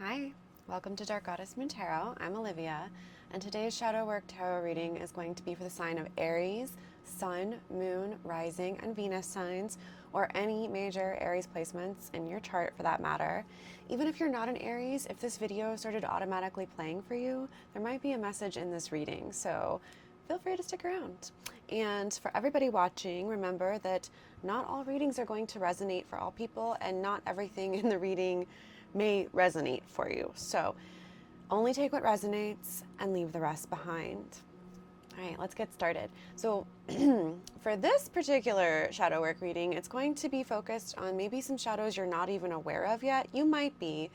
Hi, welcome to Dark Goddess Moon Tarot. I'm Olivia, and today's Shadow Work Tarot reading is going to be for the sign of Aries, Sun, Moon, Rising, and Venus signs, or any major Aries placements in your chart for that matter. Even if you're not an Aries, if this video started automatically playing for you, there might be a message in this reading, so feel free to stick around. And for everybody watching, remember that not all readings are going to resonate for all people, and not everything in the reading may resonate for you. So only take what resonates and leave the rest behind. All right, let's get started. So for this particular shadow work reading, it's going to be focused on maybe some shadows you're not even aware of yet. You might be,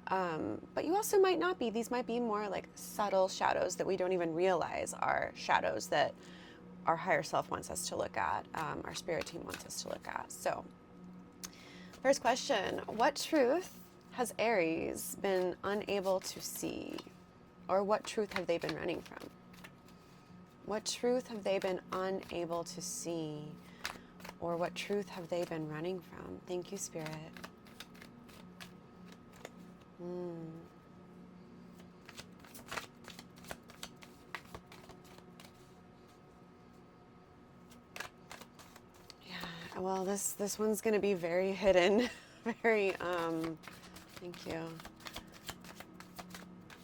but you also might not be. These might be more like subtle shadows that we don't even realize are shadows that our higher self wants us to look at, our spirit team wants us to look at. So first question, what truth has Aries been unable to see? Or what truth have they been running from? What truth have they been unable to see? Or what truth have they been running from? Thank you, Spirit. Yeah, well, this one's going to be very hidden, very, thank you,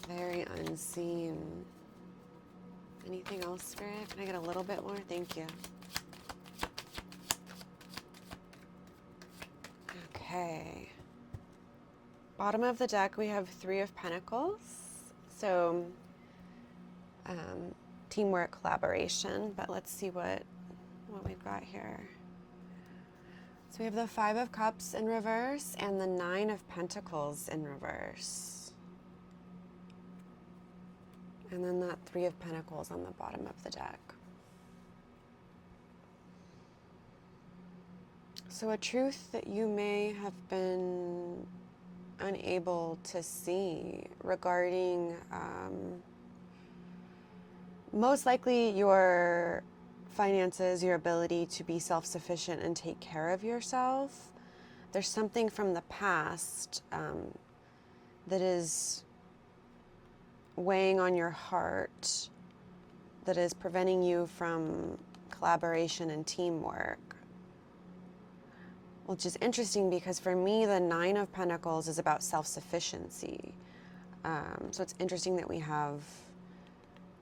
very unseen. Anything else, Spirit? Can I get a little bit more? Thank you. Okay. Bottom of the deck, we have Three of Pentacles. So, teamwork, collaboration. But let's see what we've got here. So we have the Five of Cups in reverse and the Nine of Pentacles in reverse. And then that Three of Pentacles on the bottom of the deck. So a truth that you may have been unable to see regarding most likely your finances, your ability to be self-sufficient and take care of yourself. There's something from the past that is weighing on your heart, that is preventing you from collaboration and teamwork. Which is interesting because for me, the Nine of Pentacles is about self-sufficiency. So it's interesting that we have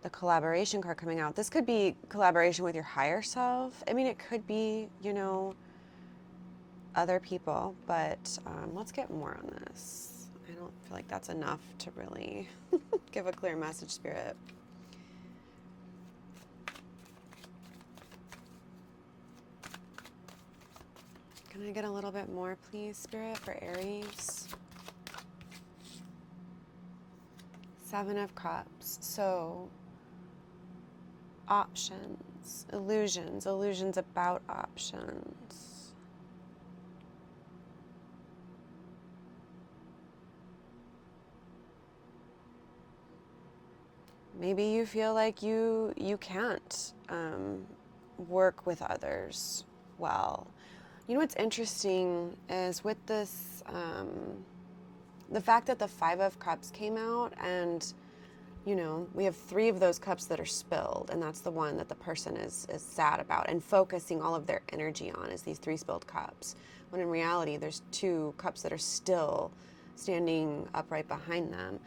the collaboration card coming out. This could be collaboration with your higher self. I mean, it could be, you know, other people, but let's get more on this. I don't feel like that's enough to really give a clear message, Spirit. Can I get a little bit more, please, Spirit, for Aries? Seven of Cups. So, options, illusions about options. Maybe you feel like you can't work with others well. You know what's interesting is with this, the fact that the Five of Cups came out, and, you know, we have three of those cups that are spilled, and that's the one that the person is sad about and focusing all of their energy on, is these three spilled cups. When in reality, there's two cups that are still standing upright behind them.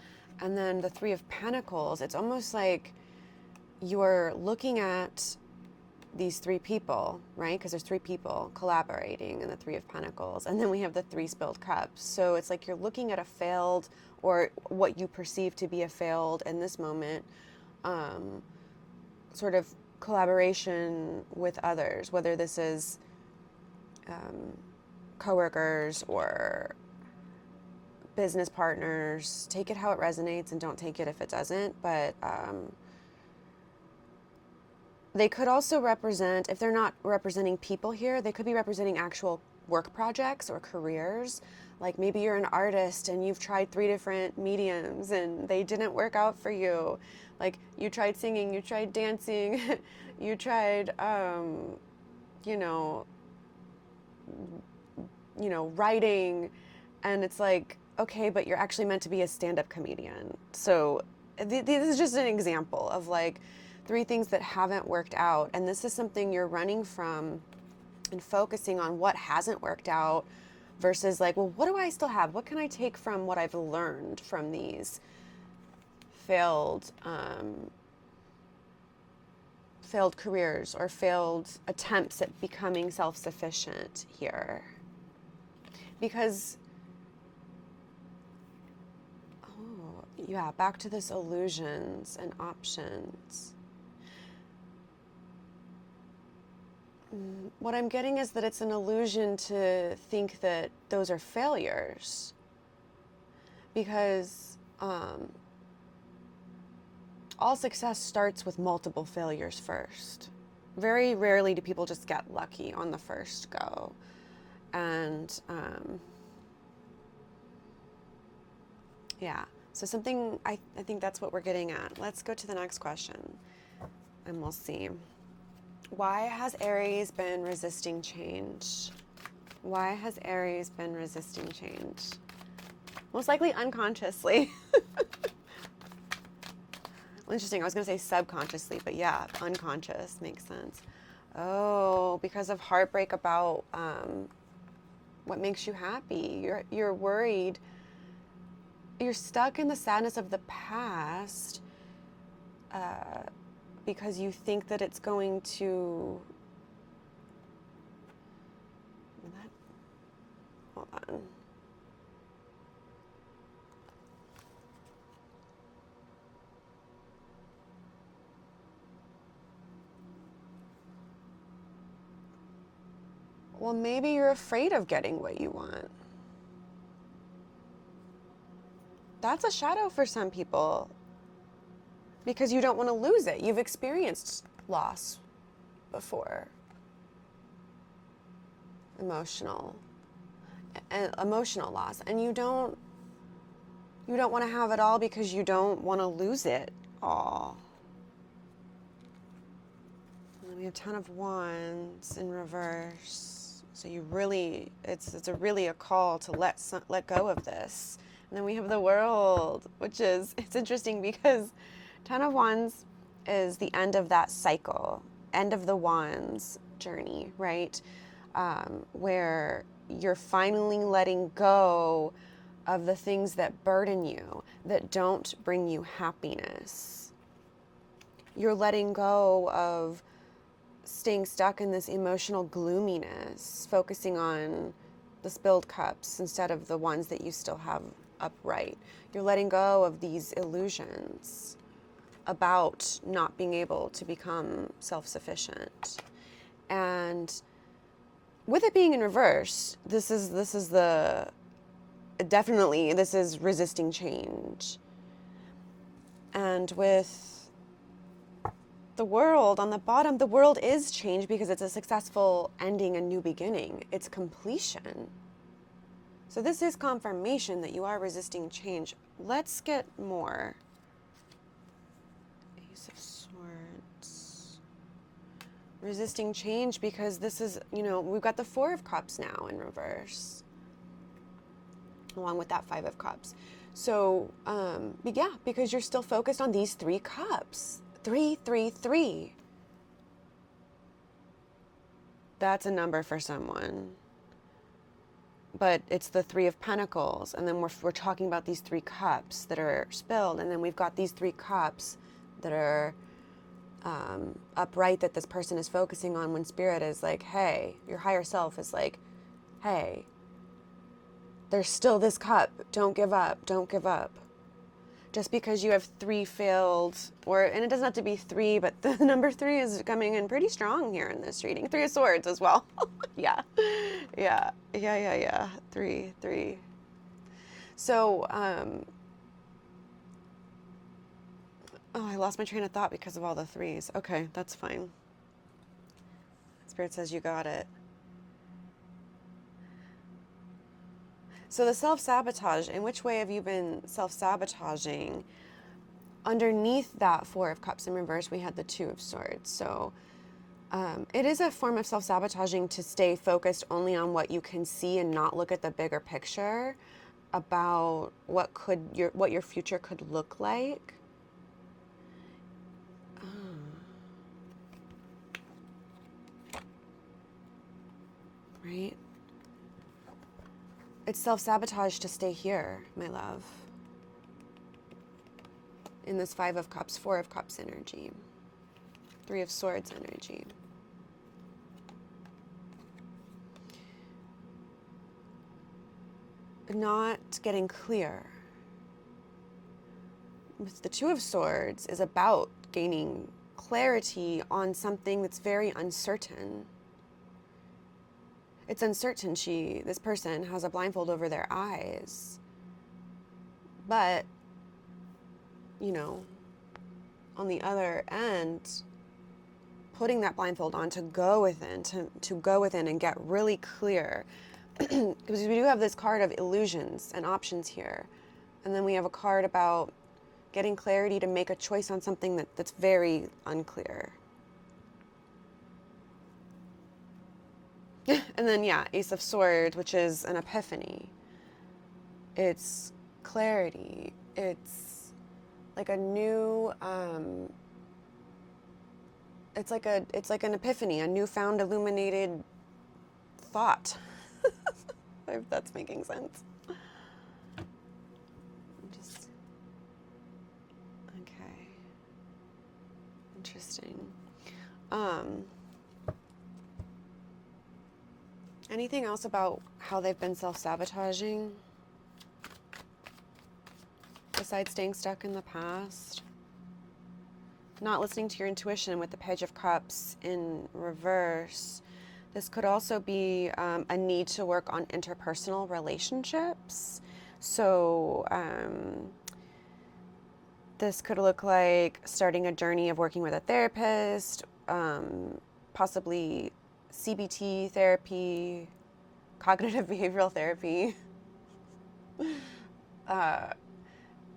And then the Three of Pentacles, it's almost like you're looking at these three people, right? Because there's three people collaborating in the Three of Pentacles. And then we have the three spilled cups. So it's like you're looking at a failed, or what you perceive to be a failed in this moment, sort of collaboration with others, whether this is coworkers or business partners. Take it how it resonates and don't take it if it doesn't. But they could also represent, if they're not representing people here, they could be representing actual work projects or careers. Like maybe you're an artist and you've tried three different mediums and they didn't work out for you. Like you tried singing, you tried dancing, you tried, you know, writing, and it's like, okay, but you're actually meant to be a stand-up comedian. So this is just an example of like 3 things that haven't worked out. And this is something you're running from and focusing on what hasn't worked out versus like, well, what do I still have? What can I take from what I've learned from these failed careers or failed attempts at becoming self-sufficient here? Because, oh, yeah, back to this illusions and options. What I'm getting is that it's an illusion to think that those are failures, because all success starts with multiple failures first. Very rarely do people just get lucky on the first go. And yeah, so something, I think that's what we're getting at. Let's go to the next question and we'll see. Why has Aries been resisting change? Why has Aries been resisting change? Most likely unconsciously. Interesting, I was going to say subconsciously, but yeah, unconscious makes sense. Oh, because of heartbreak about what makes you happy. You're worried. You're stuck in the sadness of the past because you think that it's going to... Hold on. Well, maybe you're afraid of getting what you want. That's a shadow for some people because you don't want to lose it. You've experienced loss before. Emotional loss. And you don't want to have it all because you don't want to lose it all. And then we have Ten of Wands in reverse. So you really, it's really a call to let go of this. And then we have the World, which is, it's interesting because Ten of Wands is the end of that cycle, end of the Wands journey, right? Where you're finally letting go of the things that burden you, that don't bring you happiness. You're letting go of staying stuck in this emotional gloominess, focusing on the spilled cups instead of the ones that you still have upright. You're letting go of these illusions about not being able to become self-sufficient. And with it being in reverse, this is resisting change. And with the World on the bottom, the World is change because it's a successful ending, a new beginning. It's completion. So this is confirmation that you are resisting change. Let's get more. Ace of Swords. Resisting change because this is, we've got the Four of Cups now in reverse, along with that Five of Cups. So, yeah, because you're still focused on these 3 cups. 3, 3, 3. That's a number for someone. But it's the 3 of Pentacles, and then we're talking about these 3 cups that are spilled, and then we've got these 3 cups that are upright that this person is focusing on when Spirit is like, hey, your higher self is like, hey, there's still this cup. Don't give up. Don't give up. Just because you have 3 failed, and it doesn't have to be 3, but the number 3 is coming in pretty strong here in this reading. 3 of Swords as well. Yeah. 3, 3. So, I lost my train of thought because of all the 3s. Okay, that's fine. Spirit says you got it. So the self-sabotage, in which way have you been self-sabotaging? Underneath that Four of Cups in reverse, we had the Two of Swords. So it is a form of self-sabotaging to stay focused only on what you can see and not look at the bigger picture. about what your future could look like. Right? It's self-sabotage to stay here, my love. In this 5 of Cups, 4 of Cups energy, 3 of Swords energy. Not getting clear. With the 2 of Swords is about gaining clarity on something that's very uncertain. It's uncertain. This person has a blindfold over their eyes. But, you know, on the other end, putting that blindfold on to go within, to go within and get really clear. Because we do have this card of illusions and options here. And then we have a card about getting clarity to make a choice on something that's very unclear. And then, yeah, Ace of Swords, which is an epiphany. It's clarity. It's like a new, it's like an epiphany, a newfound illuminated thought. If that's making sense. Okay. Interesting. Anything else about how they've been self-sabotaging? Besides staying stuck in the past? Not listening to your intuition with the Page of Cups in reverse. This could also be a need to work on interpersonal relationships. So this could look like starting a journey of working with a therapist, possibly CBT therapy, cognitive behavioral therapy,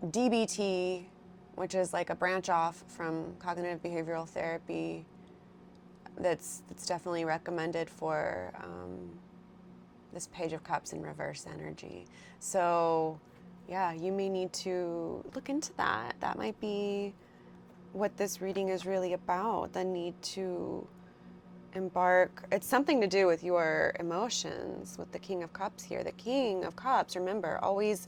DBT, which is like a branch off from cognitive behavioral therapy. That's definitely recommended for this Page of Cups in reverse energy. So yeah, you may need to look into that. That might be what this reading is really about, the need to embark. It's something to do with your emotions with the King of Cups here. The King of Cups, remember, always,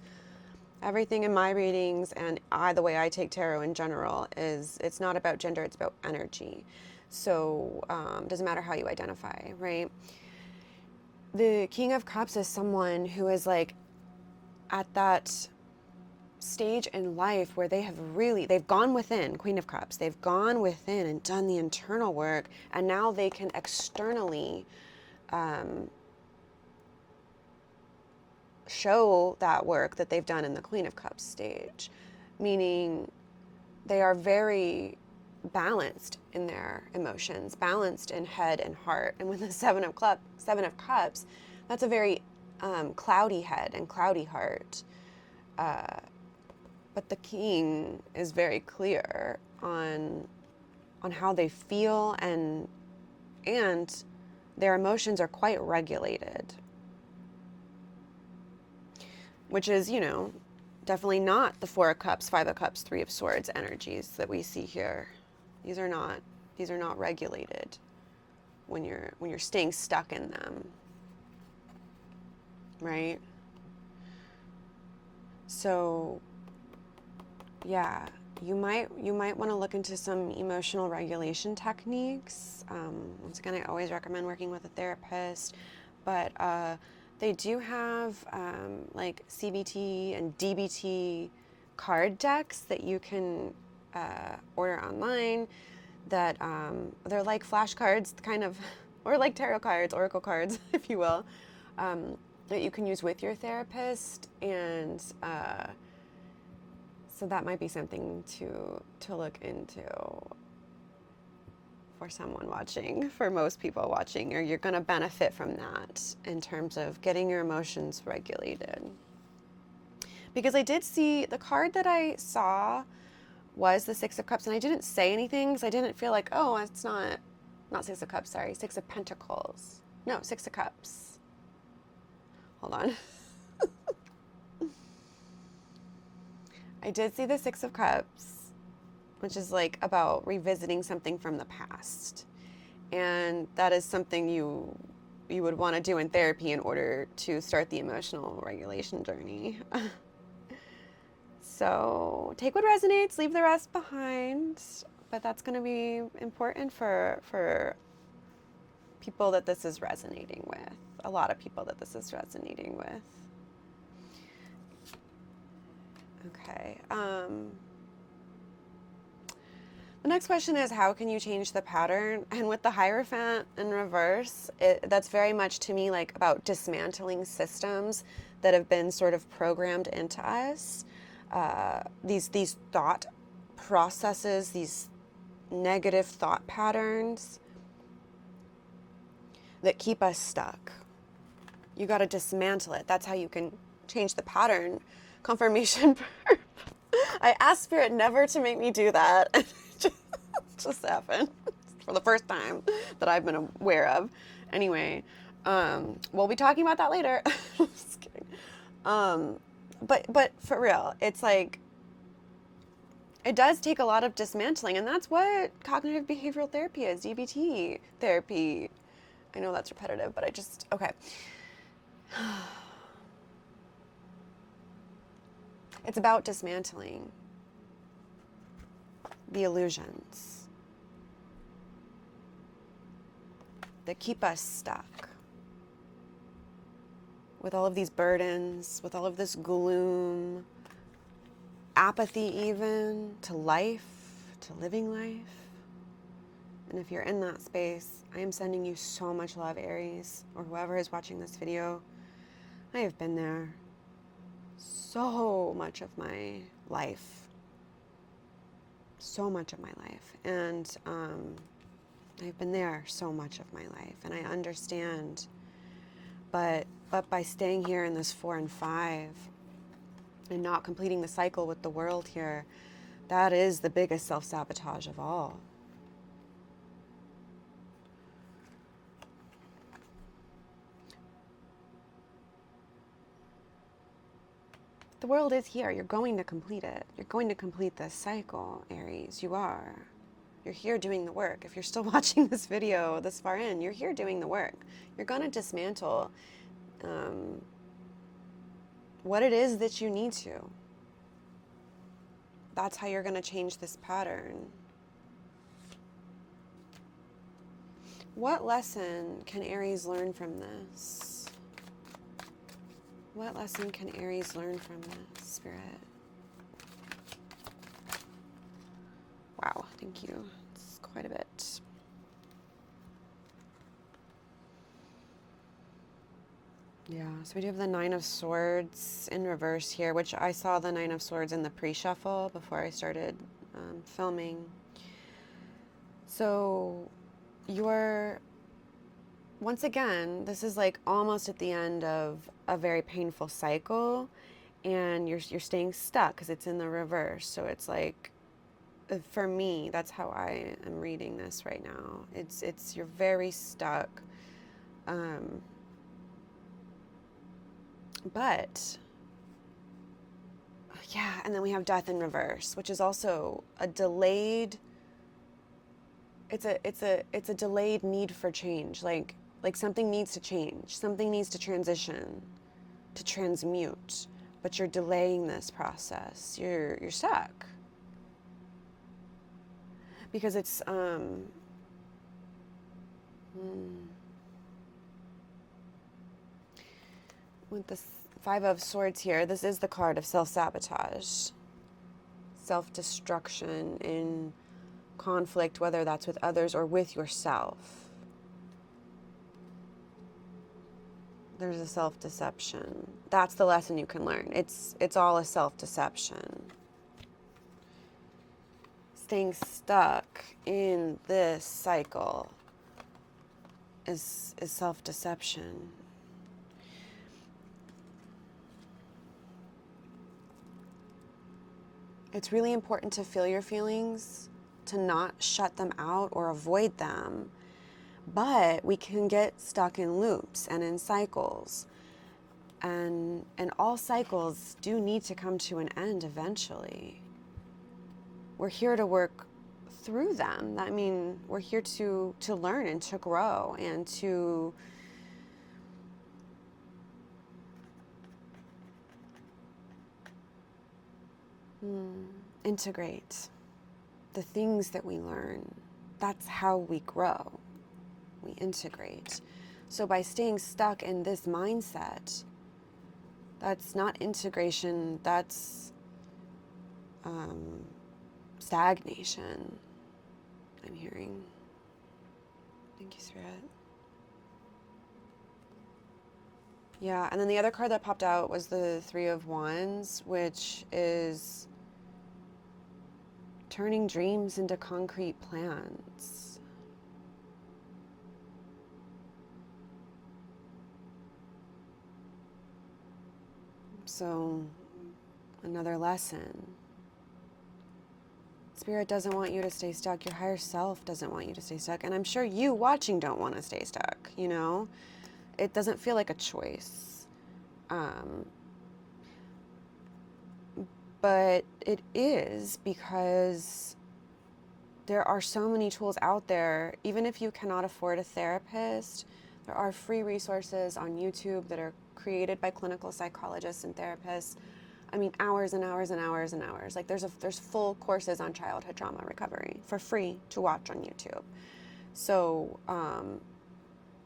everything in my readings and the way I take tarot in general is it's not about gender, it's about energy. So doesn't matter how you identify, right? The King of Cups is someone who is like at that stage in life where they've gone within. Queen of Cups, they've gone within and done the internal work, and now they can externally show that work that they've done in the Queen of Cups stage, meaning they are very balanced in their emotions, balanced in head and heart. And with the Seven of Cups, that's a very cloudy head and cloudy heart. But the King is very clear on how they feel, and their emotions are quite regulated, which is, you know, definitely not the 4 of Cups, 5 of Cups, 3 of Swords energies that we see here. These are not regulated when you're staying stuck in them, right? So yeah, you might want to look into some emotional regulation techniques. Once again, I always recommend working with a therapist, but they do have like CBT and DBT card decks that you can order online, that they're like flashcards, kind of, or like tarot cards, oracle cards, if you will, that you can use with your therapist. And so that might be something to look into for someone watching, for most people watching, or you're going to benefit from that in terms of getting your emotions regulated. Because I did see, the card that I saw was the 6 of Cups, and I didn't say anything because I didn't feel like, oh, it's not 6 of Cups, sorry, 6 of Pentacles. No, 6 of Cups. Hold on. I did see the Six of Cups, which is like about revisiting something from the past. And that is something you would want to do in therapy in order to start the emotional regulation journey. So take what resonates, leave the rest behind. But that's going to be important for people that this is resonating with. A lot of people that this is resonating with. Okay. The next question is, how can you change the pattern? And with the Hierophant in reverse, that's very much to me like about dismantling systems that have been sort of programmed into us. These thought processes, these negative thought patterns that keep us stuck. You got to dismantle it. That's how you can change the pattern. Confirmation. I asked Spirit never to make me do that. It just happened for the first time that I've been aware of. Anyway, we'll be talking about that later. Just kidding. But for real, it's like, it does take a lot of dismantling, and that's what cognitive behavioral therapy is, DBT therapy. I know that's repetitive, but okay. It's about dismantling the illusions that keep us stuck with all of these burdens, with all of this gloom, apathy even to life, to living life. And if you're in that space, I am sending you so much love, Aries, or whoever is watching this video. I have been there so much of my life. So much of my life. And I've been there so much of my life. And I understand. But by staying here in this 4 and 5 and not completing the cycle with the world here, that is the biggest self-sabotage of all. The world is here. You're going to complete it. You're going to complete this cycle, Aries. You are. You're here doing the work. If you're still watching this video this far in, you're here doing the work. You're going to dismantle what it is that you need to. That's how you're going to change this pattern. What lesson can Aries learn from this? What lesson can Aries learn from this, Spirit? Wow, thank you. It's quite a bit. Yeah, so we do have the 9 of Swords in reverse here, which I saw the 9 of Swords in the pre-shuffle before I started filming. So once again, this is like almost at the end of a very painful cycle, and you're staying stuck because it's in the reverse. So it's like, for me, that's how I am reading this right now. It's you're very stuck. But yeah, and then we have Death in reverse, which is also a delayed. It's a delayed need for change. Like something needs to change, something needs to transition, to transmute, but you're delaying this process. You're stuck because it's with the 5 of Swords here, this is the card of self-sabotage, self-destruction in conflict, whether that's with others or with yourself. There's a self-deception. That's the lesson you can learn. It's all a self-deception. Staying stuck in this cycle is self-deception. It's really important to feel your feelings, to not shut them out or avoid them. But we can get stuck in loops and in cycles. And all cycles do need to come to an end eventually. We're here to work through them. I mean, we're here to learn and to grow and to integrate the things that we learn. That's how we grow. We integrate. So by staying stuck in this mindset, that's not integration, that's stagnation, I'm hearing. Thank you, Spirit. Yeah, and then the other card that popped out was the Three of Wands, which is turning dreams into concrete plans. So, another lesson. Spirit doesn't want you to stay stuck. Your higher self doesn't want you to stay stuck. And I'm sure you watching don't want to stay stuck, you know? It doesn't feel like a choice. But it is, because there are so many tools out there. Even if you cannot afford a therapist, there are free resources on YouTube that are created by clinical psychologists and therapists. I mean, hours and hours and hours and hours. Like there's full courses on childhood trauma recovery for free to watch on YouTube. So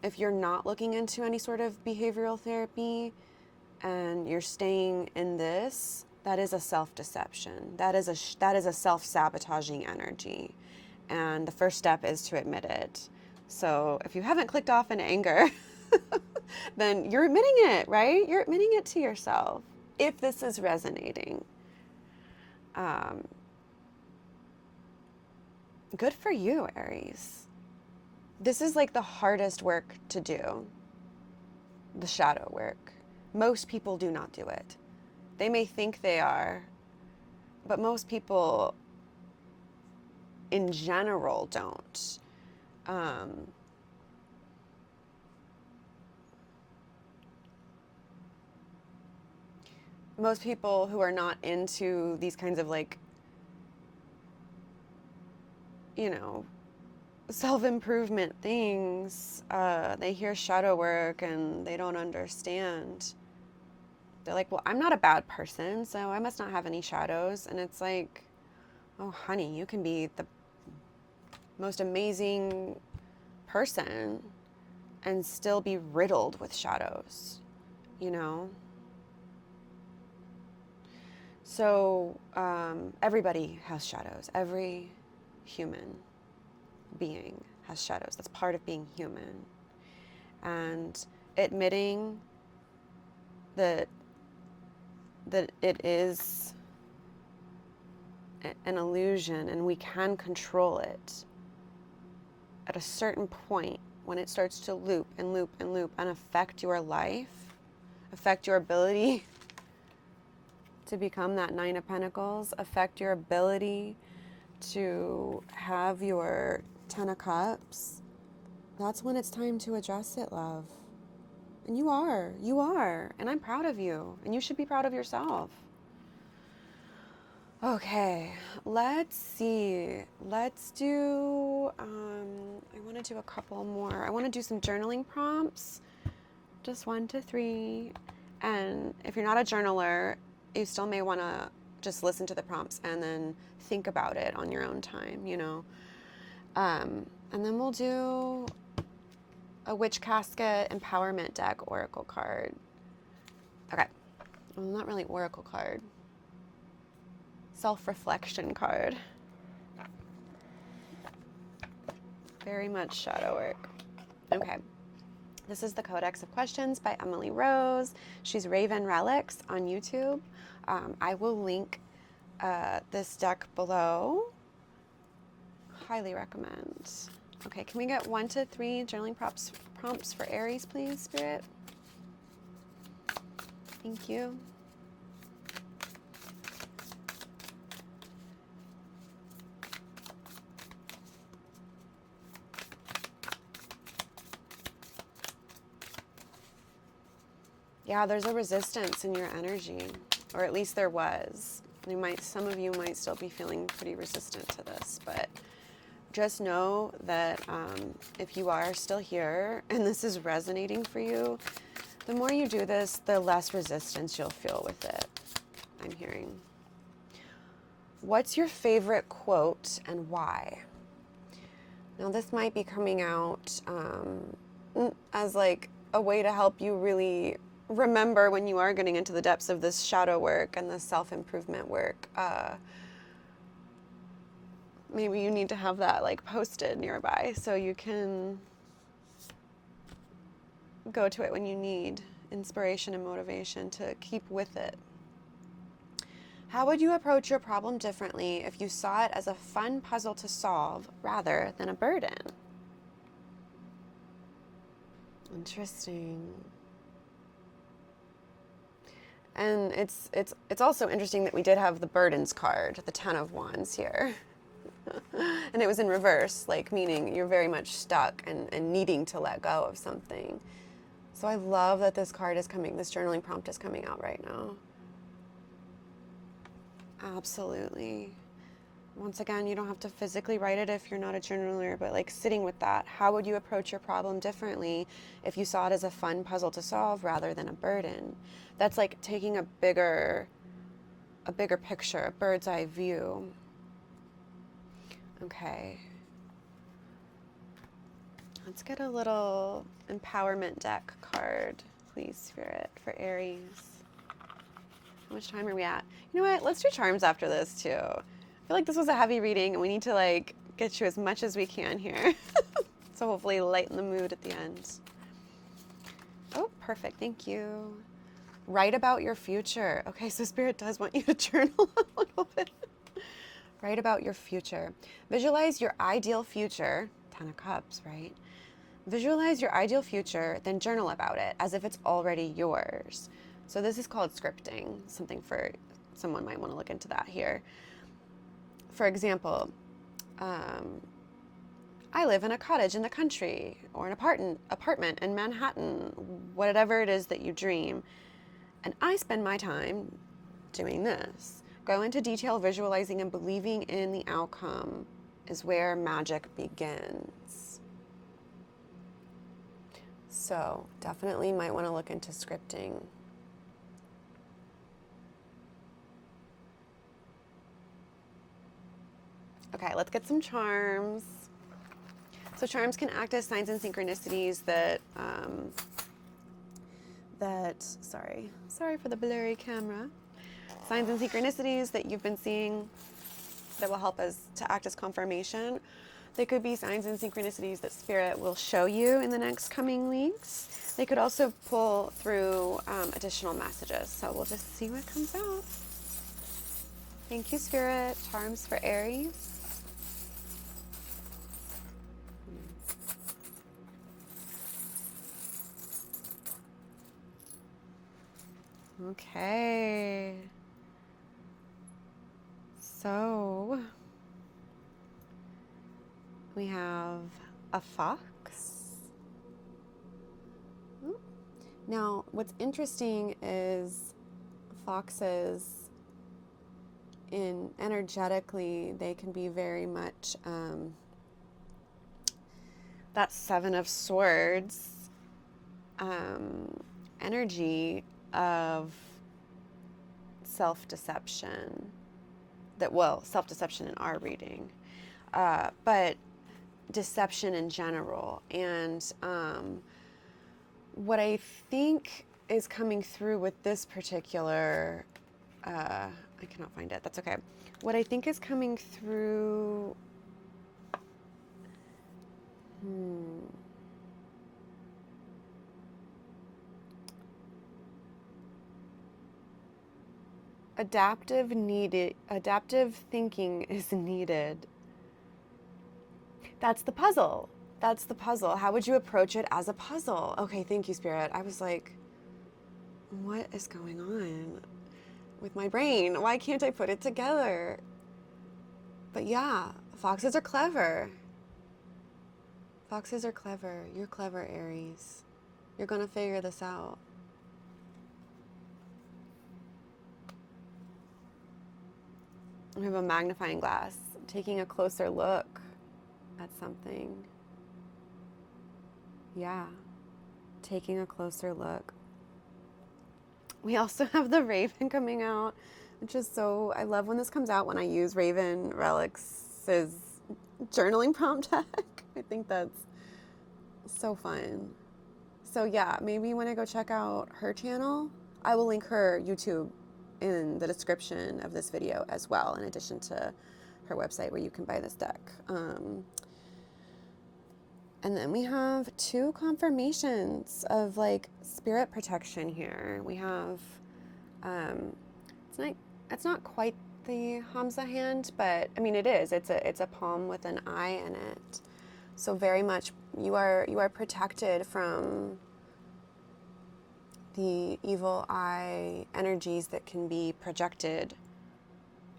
if you're not looking into any sort of behavioral therapy and you're staying in this, that is a self-deception. That is a self-sabotaging energy. And the first step is to admit it. So if you haven't clicked off in anger, then you're admitting it, right? You're admitting it to yourself. If this is resonating. Good for you, Aries. This is like the hardest work to do. The shadow work. Most people do not do it. They may think they are, but most people in general don't. Most people who are not into these kinds of like, you know, self-improvement things, they hear shadow work and they don't understand. They're like, well, I'm not a bad person, so I must not have any shadows. And it's like, oh, honey, you can be the most amazing person and still be riddled with shadows, you know? So everybody has shadows. Every human being has shadows. That's part of being human. And admitting that it is an illusion and we can control it at a certain point, when it starts to loop and loop and loop and affect your life, affect your ability to become that Nine of Pentacles, affect your ability to have your Ten of Cups, that's when it's time to address it, love. And you are, and I'm proud of you, and you should be proud of yourself. Okay, let's see. Let's do, I want to do a couple more. I want to do some journaling prompts, just 1 to 3. And if you're not a journaler, you still may want to just listen to the prompts and then think about it on your own time, you know. And then we'll do a Witch Casket Empowerment Deck Oracle card. Okay, well, not really Oracle card. Self-reflection card. Very much shadow work. Okay. This is the Codex of Questions by Emily Rose. She's Raven Relics on YouTube. I will link this deck below. Highly recommend. Okay, can we get 1 to 3 journaling prompts for Aries, please, Spirit? Thank you. Yeah, there's a resistance in your energy, or at least there was. Some of you might still be feeling pretty resistant to this, but just know that if you are still here and this is resonating for you, the more you do this, the less resistance you'll feel with it, I'm hearing. What's your favorite quote and why? Now, this might be coming out as like a way to help you really remember when you are getting into the depths of this shadow work and this self-improvement work. Maybe you need to have that like posted nearby so you can go to it when you need inspiration and motivation to keep with it. How would you approach your problem differently if you saw it as a fun puzzle to solve rather than a burden? Interesting. And it's also interesting that we did have the burdens card, the 10 of Wands here. And it was in reverse, like meaning you're very much stuck and needing to let go of something. So I love that this card is coming, this journaling prompt is coming out right now. Absolutely. Once again, you don't have to physically write it if you're not a journaler, but like sitting with that. How would you approach your problem differently if you saw it as a fun puzzle to solve rather than a burden? That's like taking a bigger picture, a bird's eye view. Okay. Let's get a little empowerment deck card, please, Spirit, for Aries. How much time are we at? You know what? Let's do charms after this, too. I feel like this was a heavy reading, and we need to, like, get you as much as we can here. So hopefully lighten the mood at the end. Oh, perfect. Thank you. Write about your future. Okay, so Spirit does want you to journal a little bit. Write about your future. Visualize your ideal future. 10 of Cups, right? Visualize your ideal future, then journal about it as if it's already yours. So this is called scripting, something for someone might want to look into that here. For example, I live in a cottage in the country or an apartment in Manhattan, whatever it is that you dream. And I spend my time doing this. Go into detail, visualizing and believing in the outcome is where magic begins. So definitely might want to look into scripting. Okay, let's get some charms. So charms can act as signs and synchronicities that, sorry for the blurry camera. Signs and synchronicities that you've been seeing that will help us to act as confirmation. They could be signs and synchronicities that Spirit will show you in the next coming weeks. They could also pull through additional messages. So we'll just see what comes out. Thank you, Spirit. Charms for Aries. Okay. So we have a fox. Now, what's interesting is foxes energetically, they can be very much that 7 of Swords energy of self-deception. Self-deception in our reading, but deception in general. And what I think is coming through with this particular, I cannot find it, that's okay. What I think is coming through, adaptive thinking is needed. That's the puzzle. How would you approach it as a puzzle? Okay, thank you, Spirit. I was like, what is going on with my brain? Why can't I put it together? But yeah, foxes are clever. Foxes are clever. You're clever, Aries. You're gonna figure this out. We have a magnifying glass, taking a closer look at something. Yeah, taking a closer look. We also have the raven coming out, which is so, I love when this comes out when I use Raven Relics' journaling prompt deck. I think that's so fun. So yeah, maybe when I go check out her channel, I will link her YouTube in the description of this video as well, in addition to her website where you can buy this deck. And then we have 2 confirmations of like spirit protection here. We have, it's not quite the Hamza hand, but I mean it is. It's a palm with an eye in it. So very much you are protected from the evil eye energies that can be projected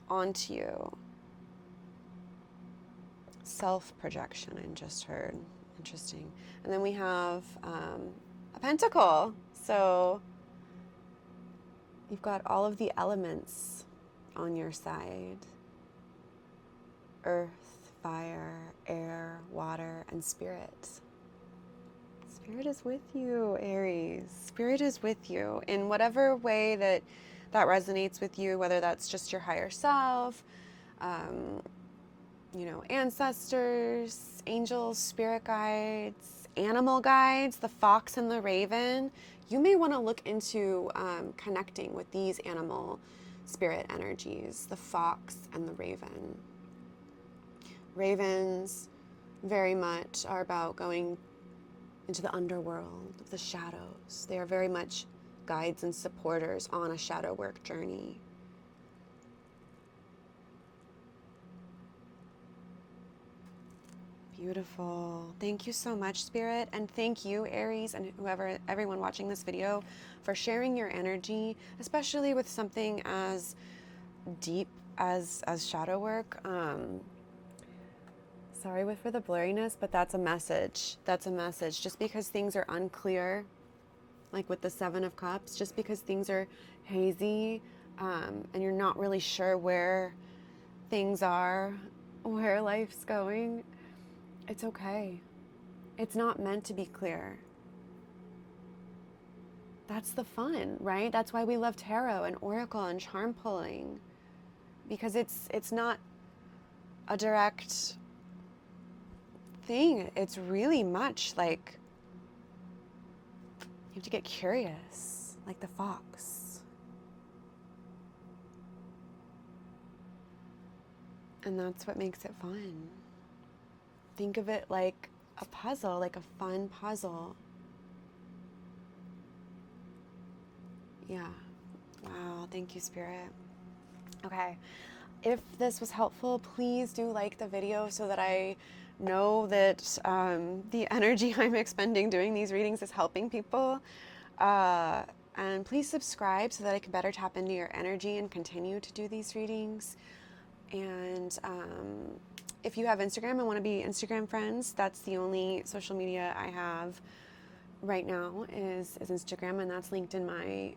onto you. Self-projection, I just heard. Interesting. And then we have a pentacle. So you've got all of the elements on your side. Earth, fire, air, water, and spirit. Spirit is with you, Aries. Spirit is with you in whatever way that resonates with you, whether that's just your higher self, you know, ancestors, angels, spirit guides, animal guides, the fox and the raven. You may want to look into connecting with these animal spirit energies, the fox and the raven. Ravens very much are about going into the underworld of the shadows. They are very much guides and supporters on a shadow work journey. Beautiful. Thank you so much, Spirit. And thank you, Aries, and everyone watching this video, for sharing your energy, especially with something as deep as shadow work. Sorry for the blurriness, but that's a message. That's a message. Just because things are unclear, like with the 7 of Cups, just because things are hazy, and you're not really sure where things are, where life's going, it's okay. It's not meant to be clear. That's the fun, right? That's why we love tarot and oracle and charm pulling, because it's not a direct thing. It's really much like you have to get curious, like the fox. And that's what makes it fun. Think of it like a puzzle, like a fun puzzle. Yeah. Wow. Thank you, Spirit. Okay. If this was helpful, please do like the video so that I know that the energy I'm expending doing these readings is helping people. And please subscribe so that I can better tap into your energy and continue to do these readings. And if you have Instagram and want to be Instagram friends, that's the only social media I have right now is Instagram, and that's linked in my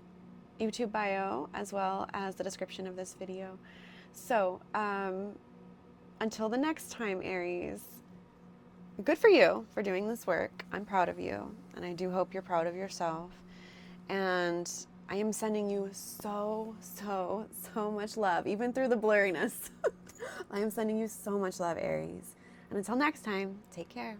YouTube bio as well as the description of this video. So until the next time, Aries, good for you for doing this work. I'm proud of you, and I do hope you're proud of yourself. And I am sending you so much love, even through the blurriness. I am sending you so much love, Aries. And until next time, take care.